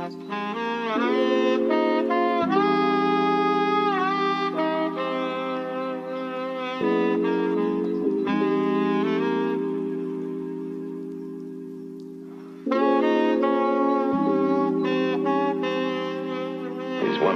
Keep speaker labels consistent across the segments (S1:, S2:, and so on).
S1: One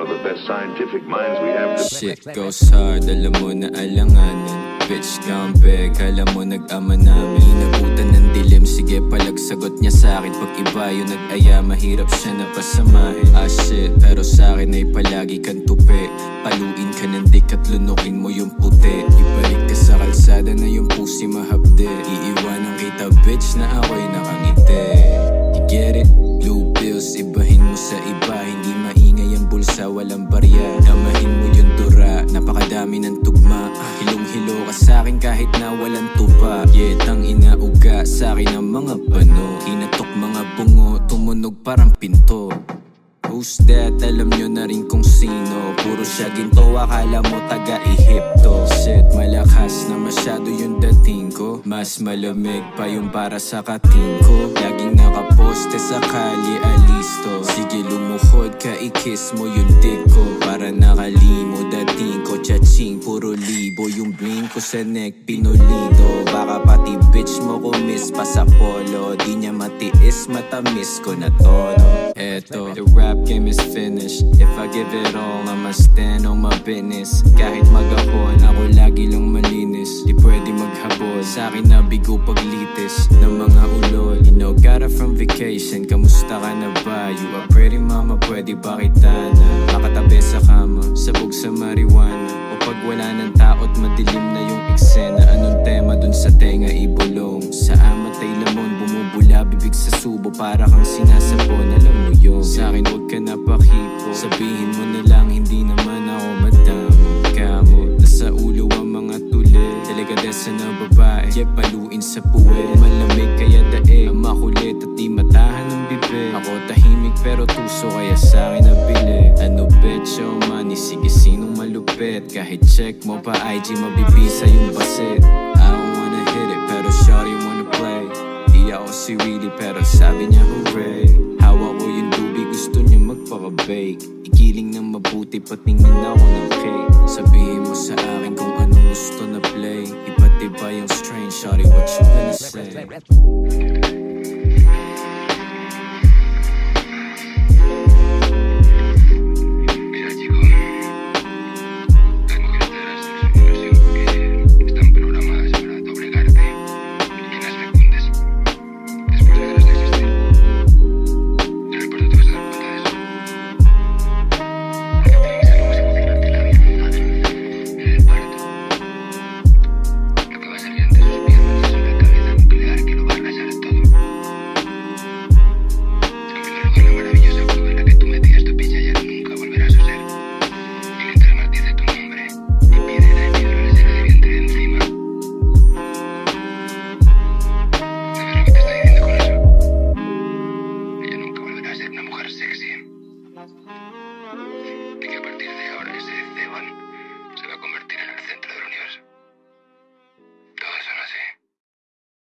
S1: of the best scientific minds we have.
S2: Shit goes hard, alam mo na alanganin. Bitch comeback, alam mo nag-ama namin. Inabutan ng dilim, sige palagsagot niya sa'kin. Pag iba yung nag-aya, mahirap siya na pasamahin. Ah shit, pero sa'kin ay palagi kang tupi. Paluin ka ng dik at lunukin mo yung puti. Ibalik ka sa kalsada na yung pusi mahapde. Iiwanan kita bitch na ako'y nakangiti. You get it? Blue pills, ibahin mo sa iba. Hindi maingay ang bulsa, walang barya. Damahin mo yung dura, napakadami ng tugma. Hilong-hilo ka sa'kin kahit na walang tupa. Yeah, tang inauga sa'kin ang mga bano. Kinatok mga bungo, tumunog parang pinto. Who's that? Alam nyo na rin kung sino. Puro siya ginto, akala mo taga-Ehipto. Shit, malakas na masyado yung dating ko. Mas malamig pa yung para sa kating ko. Laging nakaposte sa kalye, alisto. Sige lumuhod ka, i-kiss mo yung dick ko. Para nakalimo, dating ko, chaching. Puro libo yung bling ko sa neck, pinolido. Baka pati bitch mo kumis pa sa polo. Di niya matiis, matamis ko na tono. Eto, the rap game is finished. If I give it all, I'ma stand on my business. Kahit magahon, ako lagi lang malinis. Di pwede maghabol, sa'kin nabigo paglitis ng mga ulol. You know, got her from vacation, kamusta ka na ba? You a pretty mama, pwede ba kita na makatabi sa kama, sabog sa marijuana. O pag wala ng tao't madilim na yung eksena, anong tema dun sa tenga ibulong? Sa amat ay lamon, bumubula bibig sa subo, para kang sinasabon, alam mo yun. Sa'kin huwag ka na pakipo, sabihin mo na lang hindi naman ako madamo. Kamo, nasa ulo ang mga tuli, delikadesa na babae, yeah, paluin sa puwet. Malamig kaya daig, ang makulit at di matahan ng bibig. Ako tahimik pero tuso kaya sa'kin nabili. Ano bet, show money, sige sinong malupit. Kahit check mo pa IG, mabibisa yung basit. I don't wanna hit it pero shawty wanna play. Di ako si Willie pero sabi niya hooray. Hawak ko yung tubig, gusto niya magpaka-bake. Igiling ng mabuti, patingin ako ng cake. Sabihin mo sa akin kung anong gusto na play. Iba't iba yung strain, shawty, what you gonna say?
S1: De que a partir de ahora ese Esteban se va a convertir en